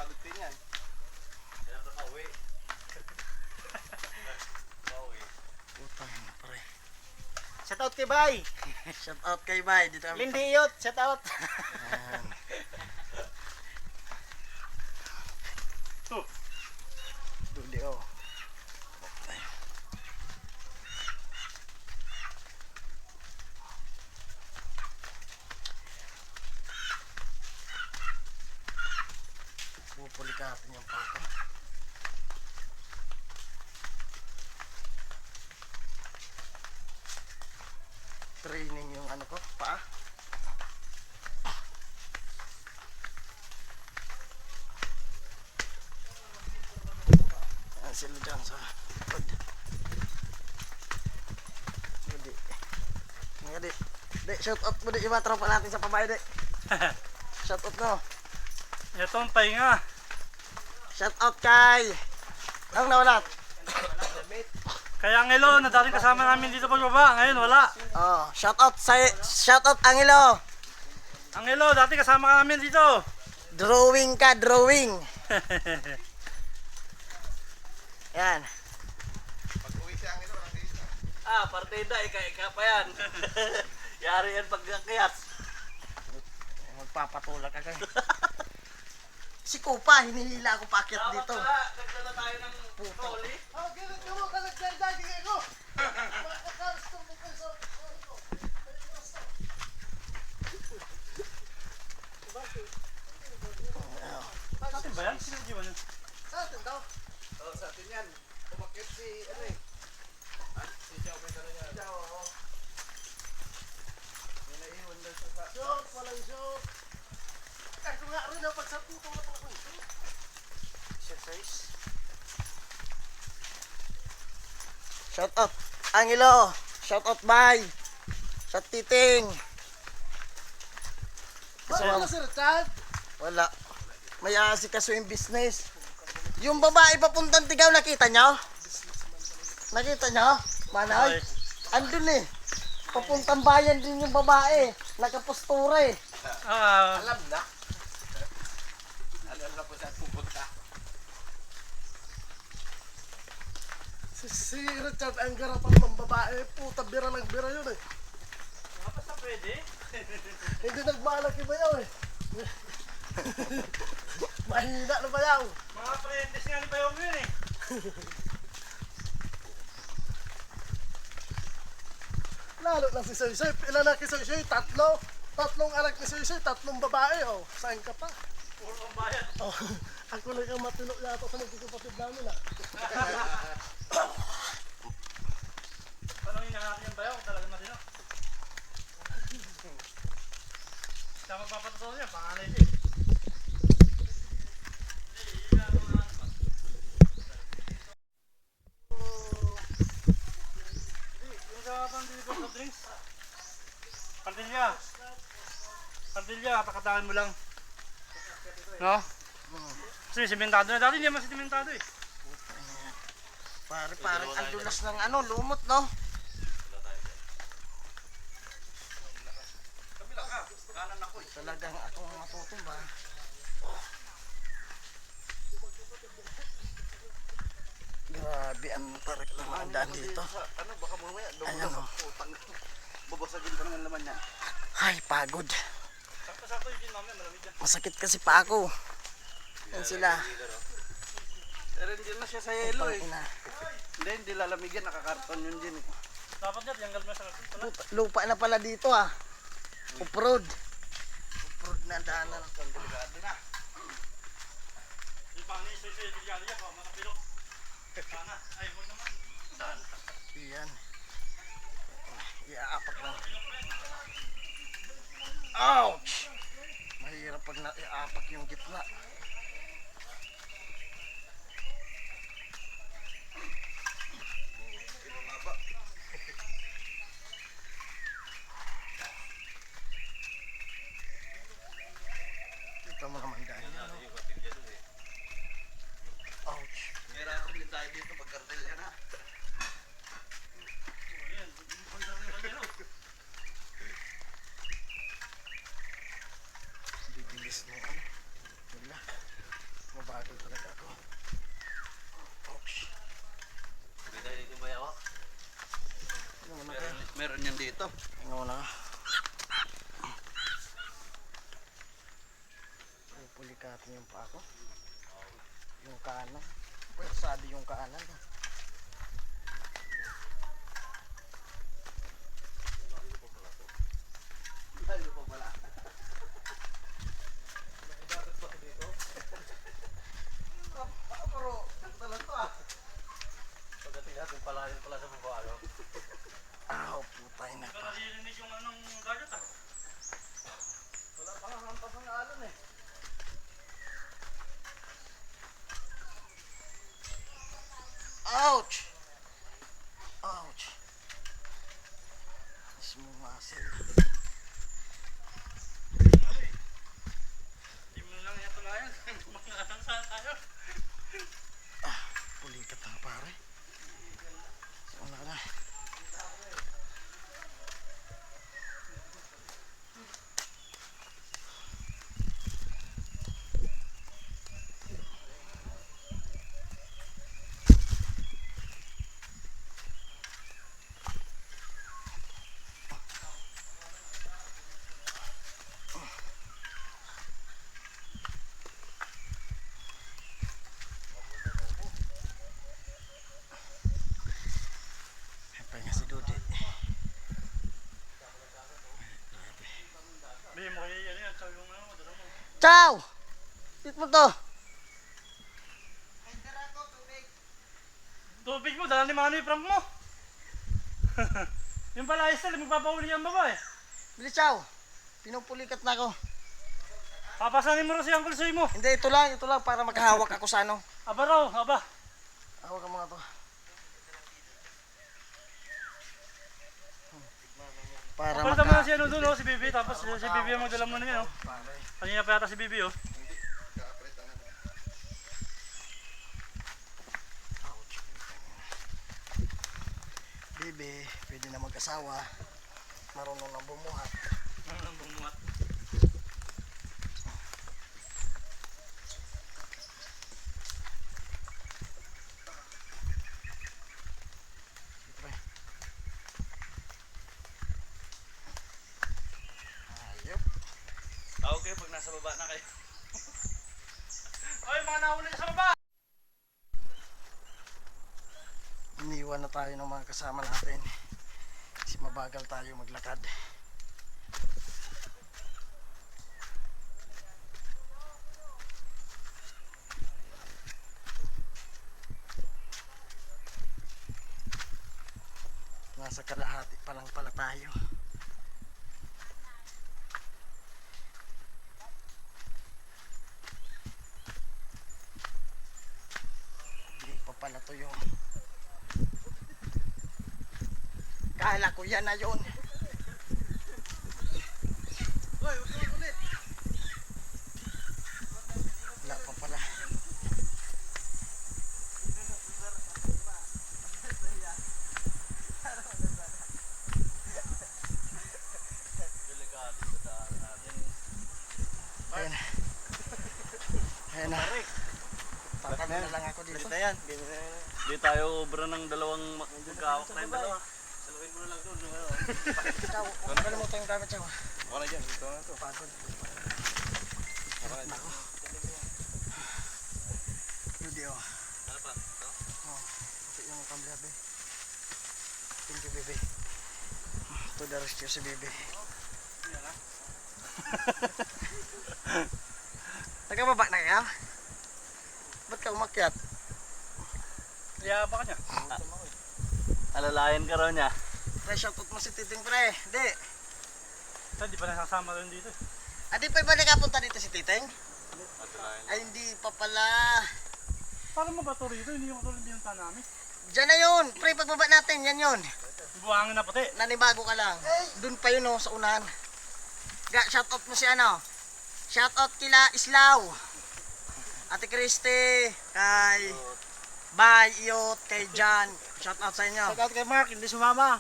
pagod din yan. Kailangan na pauwi. Pauwi. Putang na pre. Shout out kay Bay. Shout out kay Bay. Dito kami. Lindy Iyot, shout out. Ayan. Duli oh. Pupulikatin yung pako. Training yung ano ko, paa. Ayan sila dyan sa likod. Hindi. Hindi. Di, shout out mo di iba tropa natin sa pabay di. Shout out mo. Ito ang pahinga. Shout out kay. Ang nawala. Kaya Angelo, na dating kasama namin dito pagbaba, ngayon wala. Oh, shout out Angelo. Angelo, dati kasama ka namin dito. Drawing ka, drawing. Yan. Pag-uwi si Angelo, walang dito. Partida, ika-ika pa yan. Yari yan pagkakiyat. Magpapatulak ka kay. Si Kupa, hinihila ako paakyat dito. Nagdala tayo ng trolley. Sa atin ba yan? Sino di ba yan? Sa atin daw. Oo, sa atin yan. Umakit si, ano eh. Si Chow, may dala niya. Chow, oo. May naiwan daw siya sa... Shoot, walang shoot. Ako nga rin ang pagsaputo na po. Exercise. Shout out Angelo. Shout out Bay. Shout Titing. Wala si Richard. Wala. May asikaso yung business. Yung babae papuntang Tigaw, nakita nyo? Nakita nyo? Manay? Andun eh. Papuntang bayan din yung babae. Nakapostura eh. Alam na. Alam na po saan pupunta. Si Richard ang garapan ng babae. Puta, bira ng bira yun eh. Basta pwede. Hindi nagbalak yung bayaw eh. Mahina na bayaw. Mga apprentice nga ni Bayong yun eh. Lalo na si Soy-Soy. Ilan na kay Soy-Soy? Tatlo. Tatlong anak ni Soy-Soy. Tatlong babae. Oh, saan ka pa? Puro ang bayan. Oh, ako lang ang matino yata sa magkikapatid namin ah. Panongin na natin yung Bayong kung talaga matino. Siya magpapatotoo niya, panganay siya. Yung sa pandilya sa drinks. Pandilya, pakatakan mo lang. No? Kasi simentado na. Dati hindi naman simentado eh. Parang ang dulas ng ano, lumot no? Talagang akong matutumba. Grabe ang tarik ng mga daan dito. Ano, baka mamaya, Ayan o. babasagin pa naman naman yan. Ay, pagod. Sakto-sakto yung gin mamaya, malamig yan. Masakit kasi pa ako. Yan sila. Pero hindi na siya sa yelo eh. Pangina. Hindi lalamigyan, nakakarton yun din eh. Dapat niya, tiyanggal mo sa karton pala. Lupa na pala dito ah. Off-road. Off-road na daanan. Delikado na. Yung pangani, suy-suy, bilyado niya, baka makapilok. Sana, ay, huwag naman. Saan? Yan. Iaapak lang. Ouch! Mahirap pag naiapak yung gitna. Ito mo naman dahil yan. No? Ouch! Meron ako din tayo dito pagkartel yan ha. Bibilis na ano. Wala. ito. Ano na? Pulikatin yung pa ako. Yung kanan. Pwede sabi yung kanan. Layo pa pala. Pero, talang to ah. Pagdating natin palayan pala sa baba, ano? Ah, putay na. Hindi ka naririnig yung anong dagat ah. Wala pa nga hampas ng alon eh. Ouch! Ouch! Smooth muscle. Hindi mo lang yan tulayan. Makakaroon saan tayo. Pulikat na pare. Wala na. Pahinga si Dodi. Hindi mo kaya yan yan. Sabi mo ano, dala mo. Ciao! Tit mo to. Tubig mo, dala ni Manoy prank mo. Yung pala Estelle, magpapahuli ang babae. Bilis, ciao. Pinupulikat na ako. Papasanin mo rin si Uncle Soy mo. Hindi, ito lang para makahawak ako sa ano. Aba raw, aba. Hawak ka muna to. Para Kapalitan mo na si ano doon, oh, si Bibi. Tapos si Bibi ang magdala mo na yan. Oh. Kanina pa yata si Bibi. Oh. Bibi, pwede na mag-asawa. Marunong na bumuhat. Ano nang bumuhat? Siyempre. Ayop. Okay, pag nasa baba na kayo. Oy, mga nahuli sa baba! Iniwan na tayo ng mga kasama natin. Kasi mabagal tayo maglakad. Nasa kalahati pa lang pala tayo. Hindi pa pala to yung kala ko yan na yun. Hoy, ulit. Wala pa pala. Ayan. Ayan na. Tatalo na lang ako dito. yan. Di tayo obra ng dalawang magkahawak na yung dalawa. Salawin mo na lang doon. Ciao. Huwag kalimutan yung gamit, ciao. Wala dyan, ito na to. Pagod. Video. Ano pa? Ito? Oh, ito yung tumbler, be. Thank you, baby. To the rescue si baby. Nagkababa na kayo? Ba't ka umakyat? Kaya ba ka niya? Alalayan ka raw niya. Pre, shoutout mo si Titing, pre. Di. Hindi pa nasasama rin dito. Di pa ba nakapunta dito si Titing? Ay, hindi pa pala. Paano mo ba ito rito? Hindi yung tulad binunta namin. Diyan na yun. Pre, pagbaba natin, yan yun. Buhangin na puti. Nanibago ka lang. Doon pa yun, oh, sa unahan. Shoutout mo si ano. Shoutout kila Islaw. Ate Christy, kay Bay, Iyot, kay Jan. Shoutout sa inyo. Shoutout kay Mark, hindi sumama.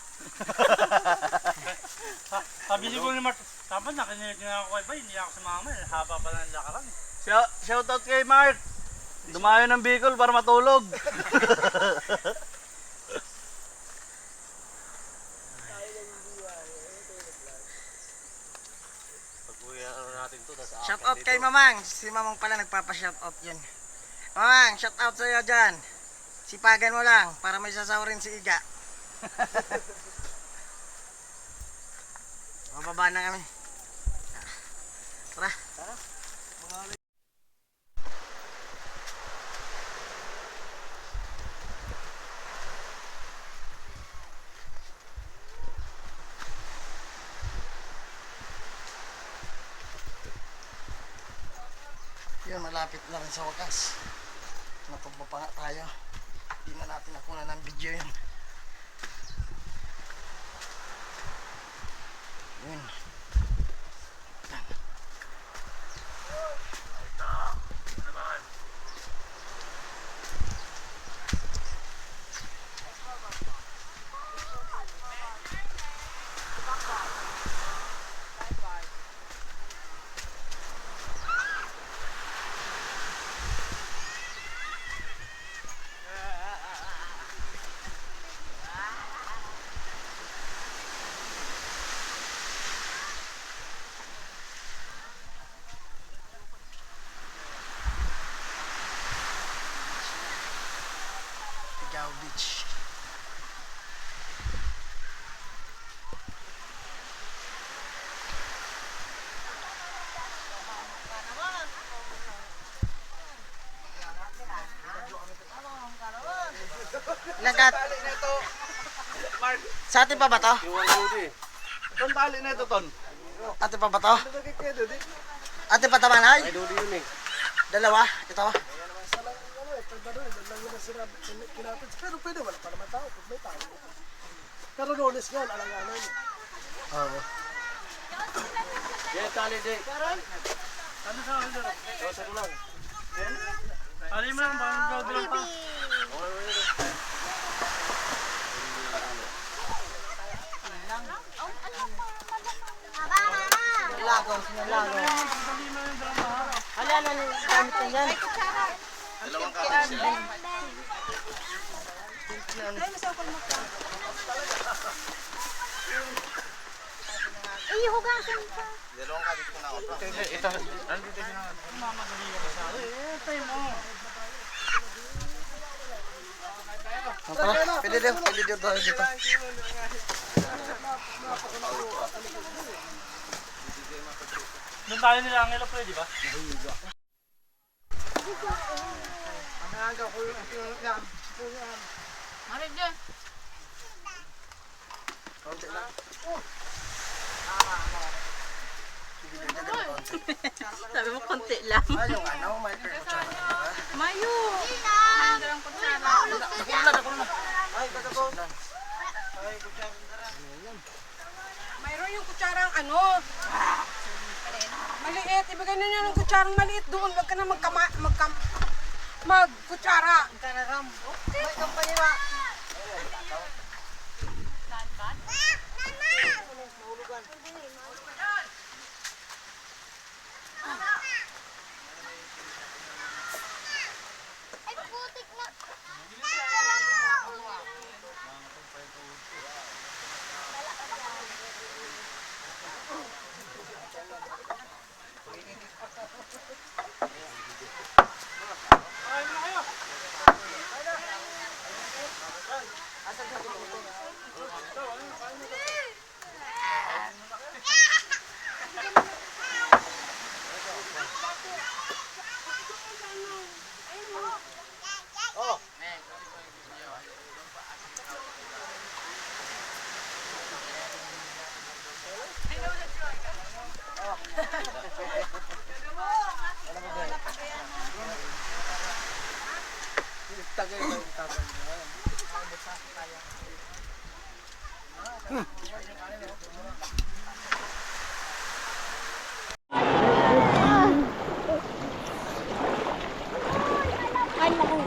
Sabi siguro ni Mart, dapat nakinig na ako kay Bay, hindi ako sumama. Haba pa ng lakaran. Shoutout kay Mark. Dumayo ng Bicol para matulog. natin to. Tapos Shout out kay Mamang. Si Mamang pala nagpapa-shout out yun. Mamang, shout out sa'yo dyan. Sipagan mo lang para may sasawarin si Iga. Mababa na kami. Tara. Yun, malapit na rin sa wakas. Natumba pa nga tayo. Hindi na natin nakuha ng video yun. Yun. Igao Beach. Lagat. Tali na ito. Mark, Sa atin pa ba to? Iwan ko di. ton tali na ito, ton. Atin pa ba to? Nagkikito, di. Atin pa taman ay? Ay, Dodi yun eh. Dalawa? Ito. Sa lang, pagdaro, lang naman sinabi, kinapit. Pero pwede, wala pa naman tao, pag may tao. Pero Ronis nga, alanganan. Oo. Yan, tali di. Ano sa akin doon? Iwasan ko lang. Ali mo lang, baka nag-vlog lang pa. Lagaw, sinalagaw. Hala, ano gamit na yan? Dalawang katas sila. Hugasan pa. Dalawang katas ko na ako. Tara, pwede daw tayo dito. Doon tayo nila Angelo pwede ba? Konti lang. Sabi mo konti lang. Ah, yung ano, may perkutsara ka ba? Mayo. Mandarang kutsara. Nakulo na. Ay, kagago. Mayroon yung kutsarang ano. Maliit. Ibigay na niya ng kutsarang maliit doon. Wag ka na magkutsara. May kampanya ba? Ay, putik na.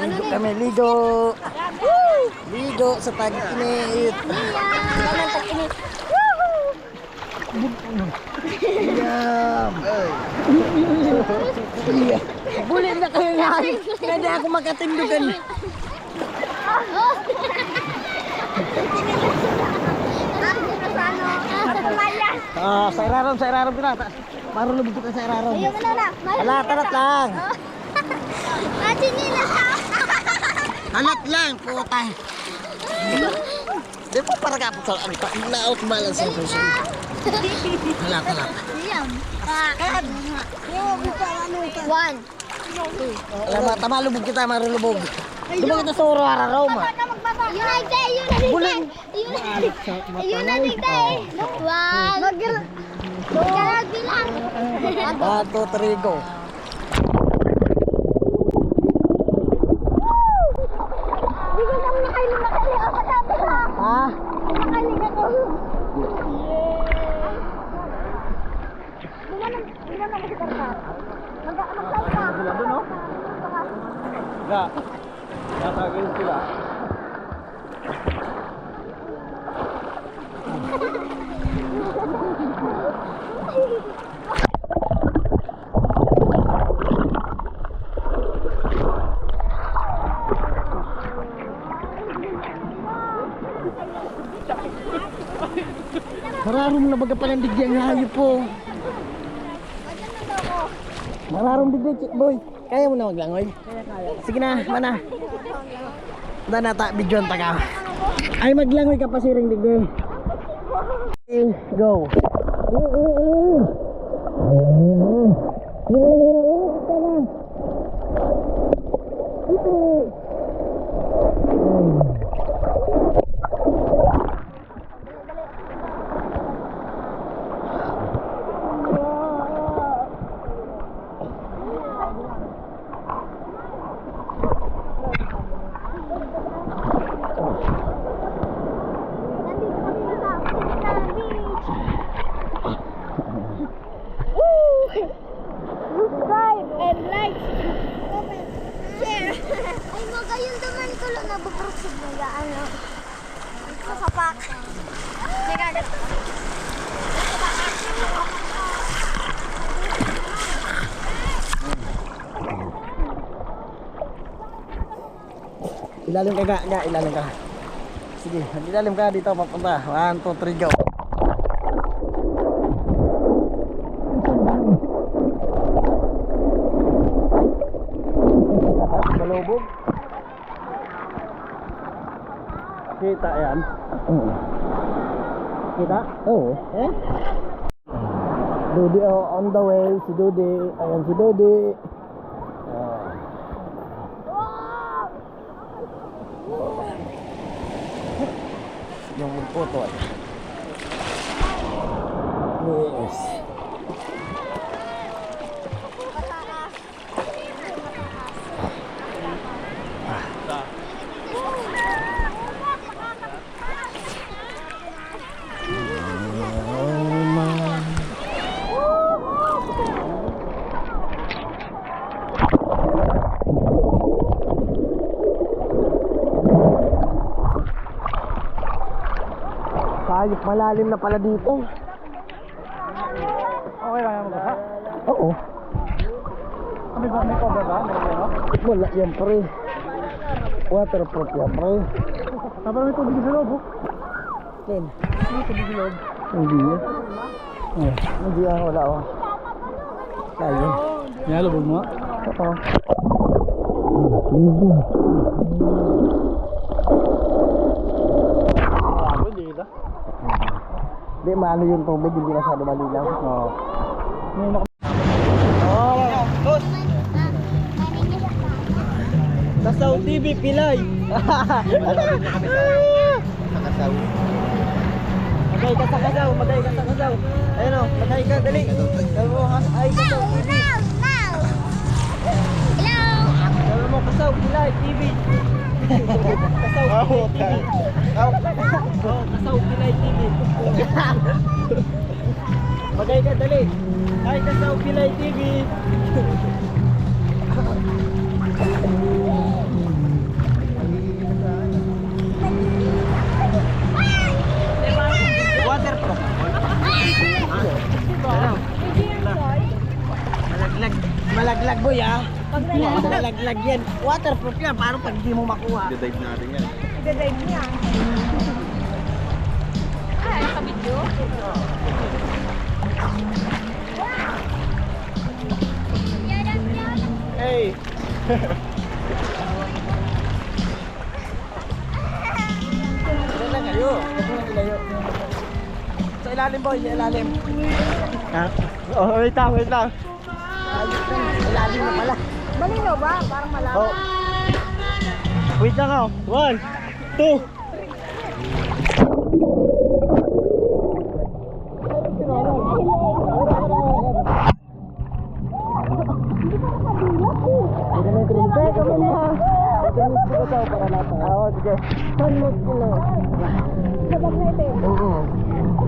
Ligo kami, ligo. Ligo sa tag-init. Yam. Bulit na kayo nga. Hindi ako makatindugan. Sa irarom pinata. Marulubog kita sa araraw. Ayun mo na. Alat lang. Machinilas ha. Alat lang, putay. Di ba para kapot sa ano pa? Na-out balance ang person. Alat. Siyam. One. Alam mo, tamalubog kita, marulubog. Lubog kita sa araraw mo. Yun na tigay. Yun na tigay. One. Magkalag bilang. 1, 2, 3, go. Hindi ko naman nakailig ako sabi ko. Ha? Nakailig ako. Di ba naman si Karta? Mag-slide ka. Sila doon, no? Ga. Tatagin sila. Mararom na baga palang digyan ng hayop po. Mararom digyan, chick boy. Kaya mo na maglangoy? Sige na, mana. Wala na ta, bidyon ta ka. Ay, maglangoy ka pa siring digyan. Okay, go. Subscribe and like, comment, share. Ay, magayun naman ko lang nabubrusig na ano. Kasapak. Nagagat. Ilalim ka, ilalim ka. Sige, ilalim ka dito papunta. 1, 2, 3, go. Malubog. Kita yan. Kita? Oo. Eh? Dodi on the way. Si Dodi. Ayan si Dodi. Yung magputol. Yes. Kahit malalim na pala dito. Okay lang yan ba? Oo. May cover ba? May ano? Wala yan pre. Waterproof yan pre. Tapos may tubig sa loob. Len. May tubig sa loob. Hindi yan. Hindi yan. Wala oh. Kaya. Nilalabog mo? Oo. Ako, hindi kita. Hindi, malo yung tubig. Hindi masyado malilang. Oo. Kasaw TV Pilay. Magay ka sa kasaw, magay ka sa kasaw. Ayun o, magay ka, dali. Ay, kasaw TV. Sabi mo, kasaw Pilay TV. Kasaw TV. Kasaw Pilay TV. Magay ka, dali. Ay, kasaw Pilay TV. Waterproof. Malaglag boy ah. Malaglag yan. Waterproof yan. Paano pag di mo makuha? Dive natin yan. Idadive niya. Ay, nakabidyo? Hey. Diyan lang kayo. Huwag mo ilayo. Sa ilalim boy, sa ilalim. Ha? Oh, wait lang, wait lang. Ayos lang, sa ilalim na pala. Malinaw ba? Parang malabo. Oh. Wait lang ako. 1, 2.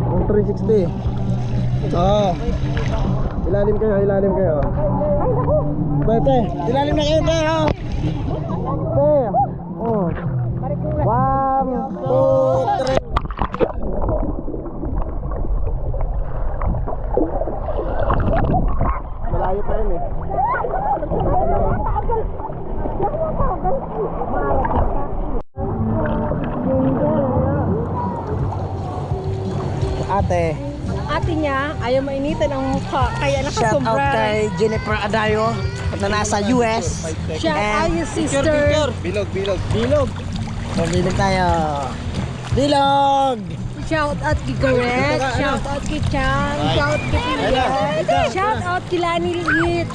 Yung 360. Oo. Ilalim kayo, ilalim kayo. Bete, ilalim na kayo tayo. Bete. Oh. 1, 2, 3. Malayo pa yun eh. Ate, Ate niya, ayaw mainitan ang mukha, kaya shout out nakasombra. kay Jennifer Adayo na nasa US. Shout out And your sister. Bilog, bilog. Bilog. Bilog tayo. Bilog! Shout out kay Garrett. Shout out kay Chan. Shout out kay Pilihan. Shout out kay Lani Lilit.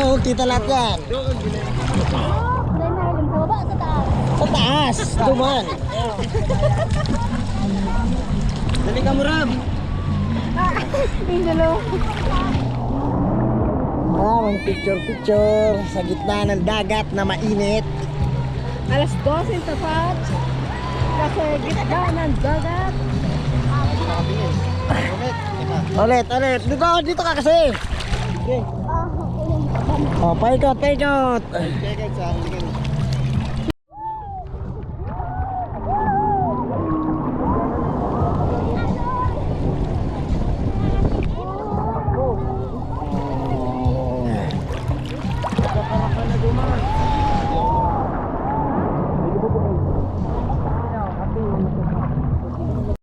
Oh, kita lahat yan. Dahil mahilim sa baba, sa taas. Sa taas, duman. Dali ka mo, Ram. Yung dalawa. Mag picture sa gitna ng dagat na mainit. Alas 12 tapat. Kasi gitna ng dagat. Ulit. Dito ka kasi. Okay. Oh, paikot. Kaya sa